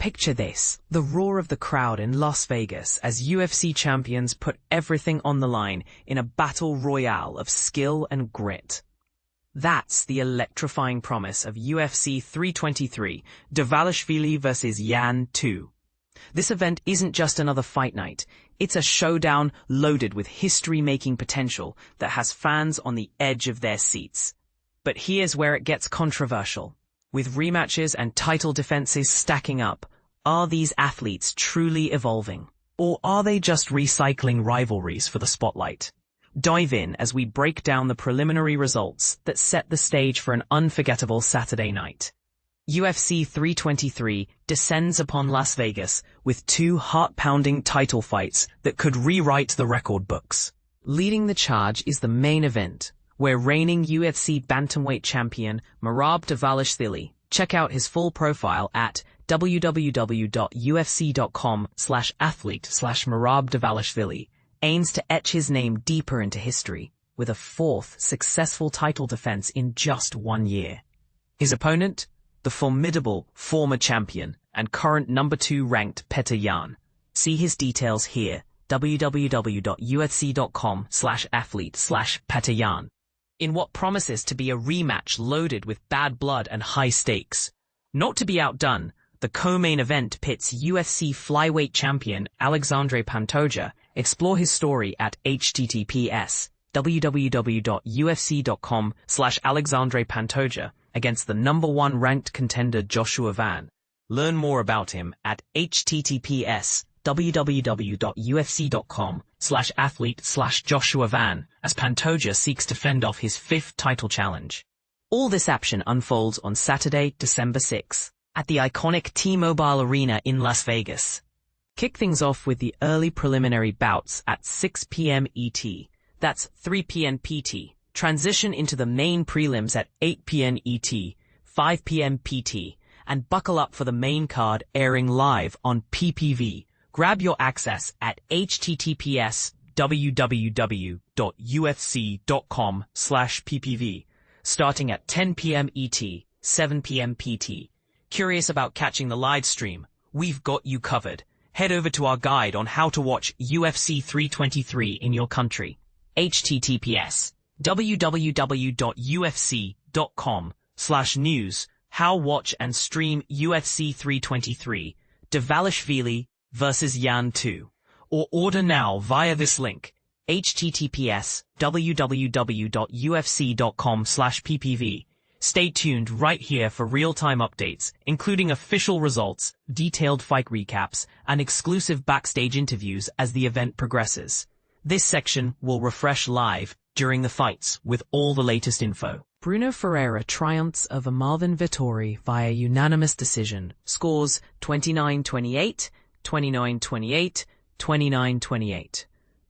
Picture this, the roar of the crowd in Las Vegas as UFC champions put everything on the line in a battle royale of skill and grit. That's the electrifying promise of UFC 323, Dvalishvili vs. Yan 2. This event isn't just another fight night, it's a showdown loaded with history-making potential that has fans on the edge of their seats. But here's where it gets controversial. With rematches and title defenses stacking up, are these athletes truly evolving? Or are they just recycling rivalries for the spotlight? Dive in as we break down the preliminary results that set the stage for an unforgettable Saturday night. UFC 323 descends upon Las Vegas with two heart-pounding title fights that could rewrite the record books. Leading the charge is the main event, where reigning UFC bantamweight champion Merab Dvalishvili, check out his full profile at www.ufc.com/athlete/Merab Dvalishvili, aims to etch his name deeper into history with a fourth successful title defense in just 1 year. His opponent? The formidable former champion and current number 2 ranked Petr Yan. See his details here, www.ufc.com/athlete/Petr Yan. In what promises to be a rematch loaded with bad blood and high stakes. Not to be outdone, the co-main event pits UFC flyweight champion Alexandre Pantoja. Explore his story at https://www.ufc.com/Alexandre Pantoja against the number 1 ranked contender Joshua Van. Learn more about him at https://www.ufc.com/athlete/Joshua Van as Pantoja seeks to fend off his 5th title challenge. All this action unfolds on Saturday, December 6, at the iconic T-Mobile Arena in Las Vegas. Kick things off with the early preliminary bouts at 6 p.m. ET, that's 3 p.m. PT. Transition into the main prelims at 8 p.m. ET, 5 p.m. PT, and buckle up for the main card airing live on PPV. Grab your access at https://www.ufc.com/ppv, starting at 10 p.m. ET, 7 p.m. PT. Curious about catching the live stream? We've got you covered. Head over to our guide on how to watch UFC 323 in your country. https://www.ufc.com/news. How watch and stream UFC 323, Dvalishvili vs. Yan 2. Or order now via this link, https://www.ufc.com/ppv. Stay tuned right here for real-time updates, including official results, detailed fight recaps, and exclusive backstage interviews as the event progresses. This section will refresh live during the fights with all the latest info. Bruno Ferreira triumphs over Marvin Vettori via unanimous decision. Scores 29-28, 29-28, 29-28.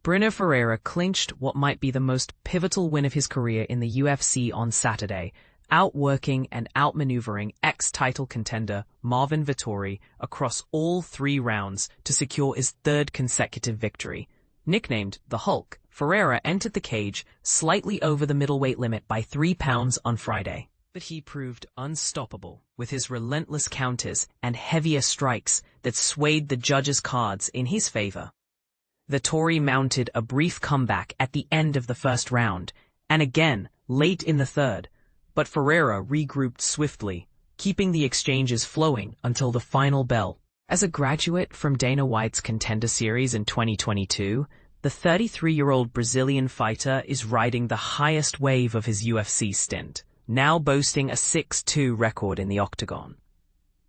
Bruno Ferreira clinched what might be the most pivotal win of his career in the UFC on Saturday, outworking and outmaneuvering ex-title contender Marvin Vettori across all 3 rounds to secure his 3rd consecutive victory. Nicknamed the Hulk, Ferreira entered the cage slightly over the middleweight limit by 3 pounds on Friday. But he proved unstoppable with his relentless counters and heavier strikes that swayed the judges' cards in his favor. Vettori mounted a brief comeback at the end of the 1st round, and again late in the 3rd, but Ferreira regrouped swiftly, keeping the exchanges flowing until the final bell. As a graduate from Dana White's Contender Series in 2022, the 33-year-old Brazilian fighter is riding the highest wave of his UFC stint, now boasting a 6-2 record in the octagon.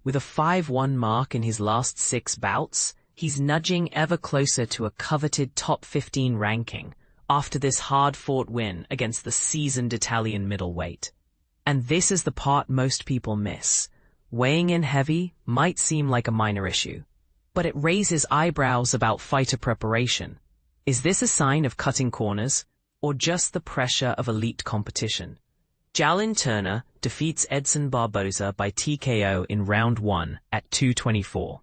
With a 5-1 mark in his last 6 bouts, he's nudging ever closer to a coveted top 15 ranking after this hard-fought win against the seasoned Italian middleweight. And this is the part most people miss. Weighing in heavy might seem like a minor issue, but it raises eyebrows about fighter preparation. Is this a sign of cutting corners, or just the pressure of elite competition? Jalin Turner defeats Edson Barboza by TKO in round 1 at 2:24.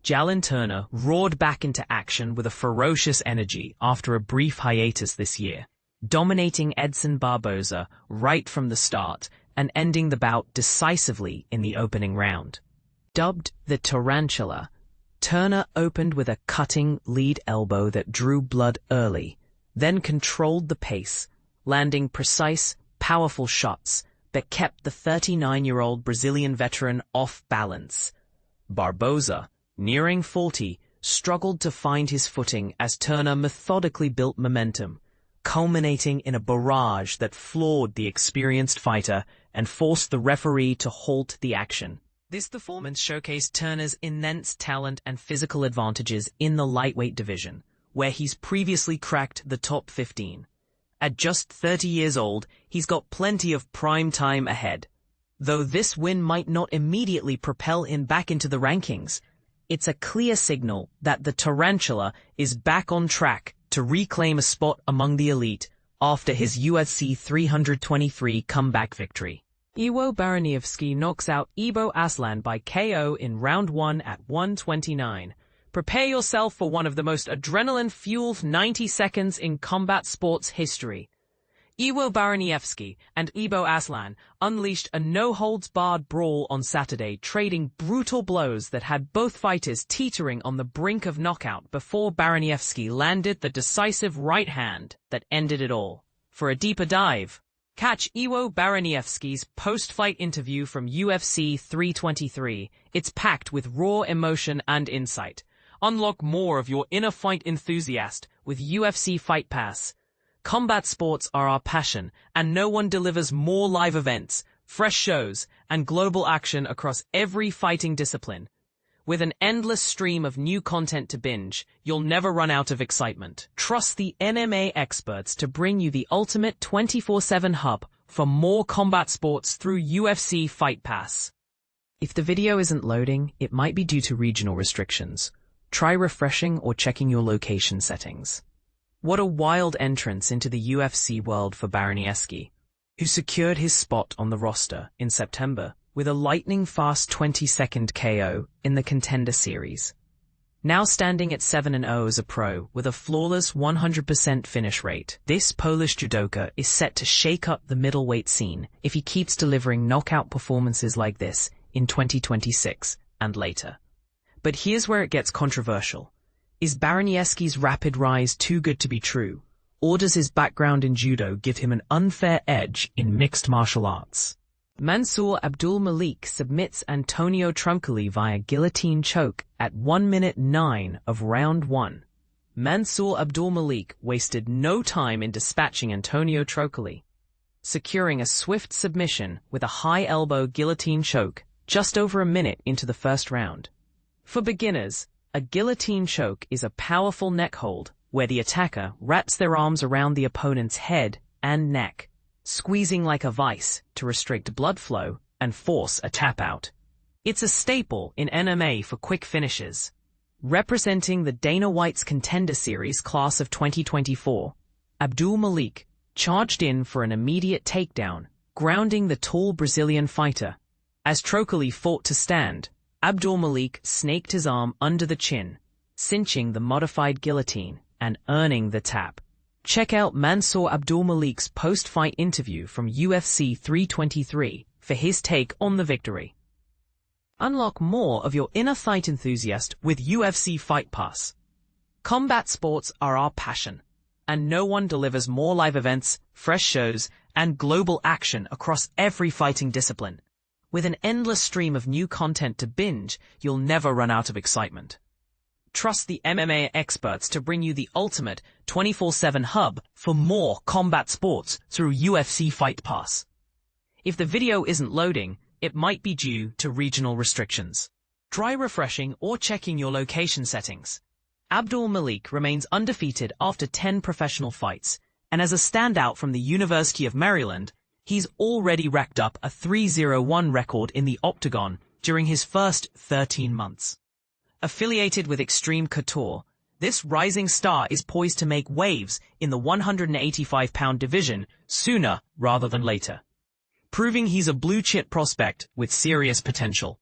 Jalin Turner roared back into action with a ferocious energy after a brief hiatus this year, dominating Edson Barboza right from the start and ending the bout decisively in the opening round. Dubbed the Tarantula, Turner opened with a cutting lead elbow that drew blood early, then controlled the pace, landing precise, powerful shots that kept the 39-year-old Brazilian veteran off balance. Barboza, nearing 40, struggled to find his footing as Turner methodically built momentum, culminating in a barrage that floored the experienced fighter and forced the referee to halt the action. This performance showcased Turner's immense talent and physical advantages in the lightweight division, where he's previously cracked the top 15. At just 30 years old, he's got plenty of prime time ahead. Though this win might not immediately propel him back into the rankings, it's a clear signal that the Tarantula is back on track to reclaim a spot among the elite after his UFC 323 comeback victory. Baraniewski knocks out Ibo Aslan by KO in round 1 at 129. Prepare yourself for one of the most adrenaline-fueled 90 seconds in combat sports history. Baraniewski and Ibo Aslan unleashed a no-holds-barred brawl on Saturday, trading brutal blows that had both fighters teetering on the brink of knockout before Baraniewski landed the decisive right hand that ended it all. For a deeper dive, catch Baraniewski's post-fight interview from UFC 323. It's packed with raw emotion and insight. Unlock more of your inner fight enthusiast with UFC Fight Pass. Combat sports are our passion, and no one delivers more live events, fresh shows, and global action across every fighting discipline. With an endless stream of new content to binge, you'll never run out of excitement. Trust the MMA experts to bring you the ultimate 24/7 hub for more combat sports through UFC Fight Pass. If the video isn't loading, it might be due to regional restrictions. Try refreshing or checking your location settings. What a wild entrance into the UFC world for Baraniewski, who secured his spot on the roster in September with a lightning-fast 20-second KO in the Contender Series. Now standing at 7-0 as a pro with a flawless 100% finish rate, this Polish judoka is set to shake up the middleweight scene if he keeps delivering knockout performances like this in 2026 and later. But here's where it gets controversial. Is Baraniewski's rapid rise too good to be true, or does his background in judo give him an unfair edge in mixed martial arts? Abdul-Malik submits Antonio Truncoli via guillotine choke at 1 minute 9 of round 1. Abdul-Malik wasted no time in dispatching Antonio Truncoli, securing a swift submission with a high elbow guillotine choke just over a minute into the first round. For beginners, a guillotine choke is a powerful neck hold where the attacker wraps their arms around the opponent's head and neck, squeezing like a vice to restrict blood flow and force a tap-out. It's a staple in MMA for quick finishes. Representing the Dana White's Contender Series class of 2024, Abdul-Malik charged in for an immediate takedown, grounding the tall Brazilian fighter. As Truncoli fought to stand, Abdul-Malik snaked his arm under the chin, cinching the modified guillotine and earning the tap. Check out Abdul-Malik's post-fight interview from UFC 323 for his take on the victory. Unlock more of your inner fight enthusiast with UFC Fight Pass. Combat sports are our passion, and no one delivers more live events, fresh shows, and global action across every fighting discipline. With an endless stream of new content to binge, you'll never run out of excitement. Trust the MMA experts to bring you the ultimate 24/7 hub for more combat sports through UFC Fight Pass. If the video isn't loading, it might be due to regional restrictions. Try refreshing or checking your location settings. Abdul-Malik remains undefeated after 10 professional fights, and as a standout from the University of Maryland, he's already racked up a 3-0-1 record in the octagon during his first 13 months. Affiliated with Extreme Couture, this rising star is poised to make waves in the 185-pound division sooner rather than later, proving he's a blue-chip prospect with serious potential.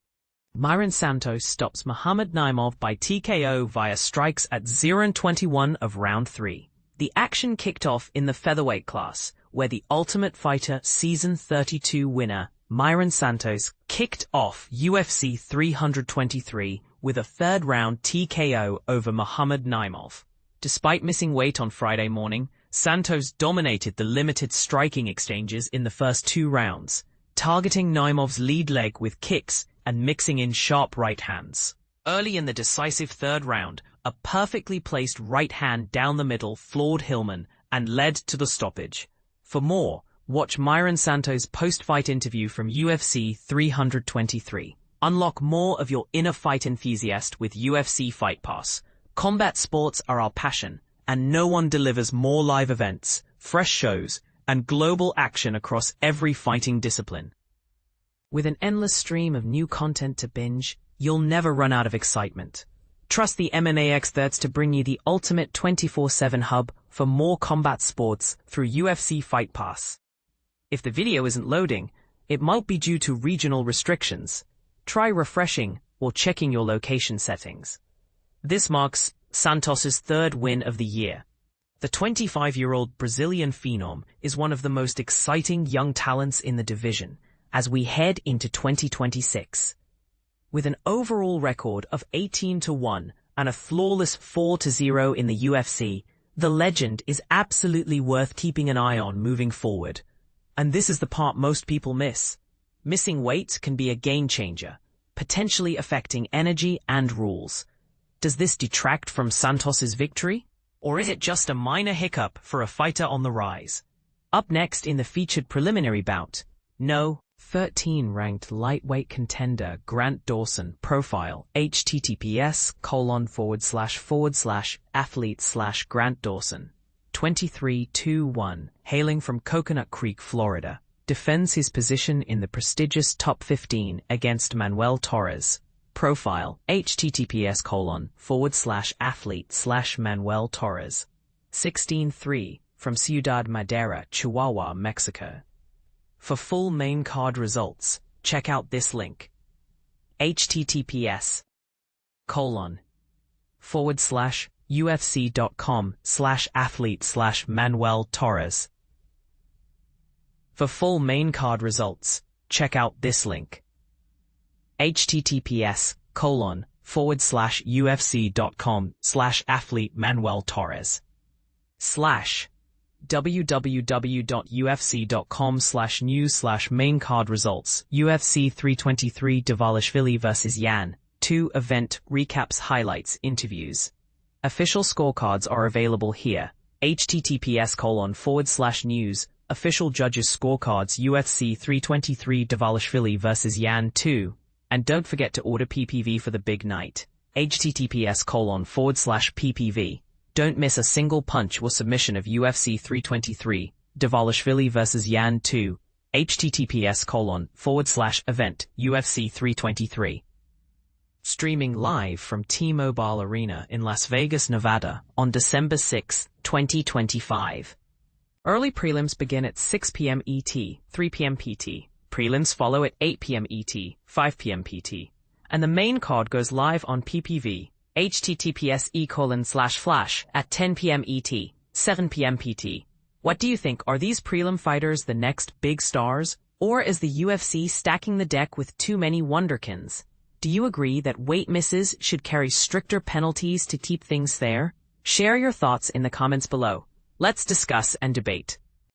Santos stops Muhammad Naimov by TKO via strikes at 0-21 of round 3. The action kicked off in the featherweight class, where the Ultimate Fighter Season 32 winner, Myron Santos kicked off UFC 323 with a third-round TKO over Muhammad Naimov. Despite missing weight on Friday morning, Santos dominated the limited striking exchanges in the first 2 rounds, targeting Naimov's lead leg with kicks and mixing in sharp right hands. Early in the decisive third round, a perfectly placed right hand down the middle floored Hillman and led to the stoppage. For more, watch Myron Santos' post-fight interview from UFC 323. Unlock more of your inner fight enthusiast with UFC Fight Pass. Combat sports are our passion, and no one delivers more live events, fresh shows, and global action across every fighting discipline. With an endless stream of new content to binge, you'll never run out of excitement. Trust the MMA experts to bring you the ultimate 24/7 hub for more combat sports through UFC Fight Pass. If the video isn't loading, it might be due to regional restrictions. Try refreshing or checking your location settings. This marks Santos' 3rd win of the year. The 25-year-old Brazilian phenom is one of the most exciting young talents in the division as we head into 2026. With an overall record of 18-1 and a flawless 4-0 in the UFC, the legend is absolutely worth keeping an eye on moving forward. And this is the part most people miss. Missing weight can be a game changer, potentially affecting energy and rules. Does this detract from Santos' victory? Or is it just a minor hiccup for a fighter on the rise? Up next in the featured preliminary bout, No. 13 ranked lightweight contender Grant Dawson profile https://athlete/Grant Dawson 23-2-1 hailing from Coconut Creek, Florida, defends his position in the prestigious top 15 against Manuel Torres. Profile https://athlete/Manuel Torres 16-3 from Ciudad Madera, Chihuahua, Mexico. For full main card results, check out this link. https://ufc.com/athlete/Manuel Torres. For full main card results, check out this link. https://ufc.com/athlete/Manuel Torres. www.ufc.com/news/main card results UFC 323 Dvalishvili vs. Yan 2 event recaps, highlights, interviews. Official scorecards are available here. https://news official judges scorecards UFC 323 Dvalishvili vs. Yan 2. And don't forget to order PPV for the big night. https://PPV. Don't miss a single punch or submission of UFC 323, Dvalishvili vs. Yan 2, https://event, UFC 323. Streaming live from T-Mobile Arena in Las Vegas, Nevada, on December 6, 2025. Early prelims begin at 6 p.m. ET, 3 p.m. PT. Prelims follow at 8 p.m. ET, 5 p.m. PT. And the main card goes live on PPV. https://flash at 10 p.m. ET, 7 p.m. PT. What do you think? Are these prelim fighters the next big stars? Or is the UFC stacking the deck with too many wonderkins? Do you agree that weight misses should carry stricter penalties to keep things fair? Share your thoughts in the comments below. Let's discuss and debate.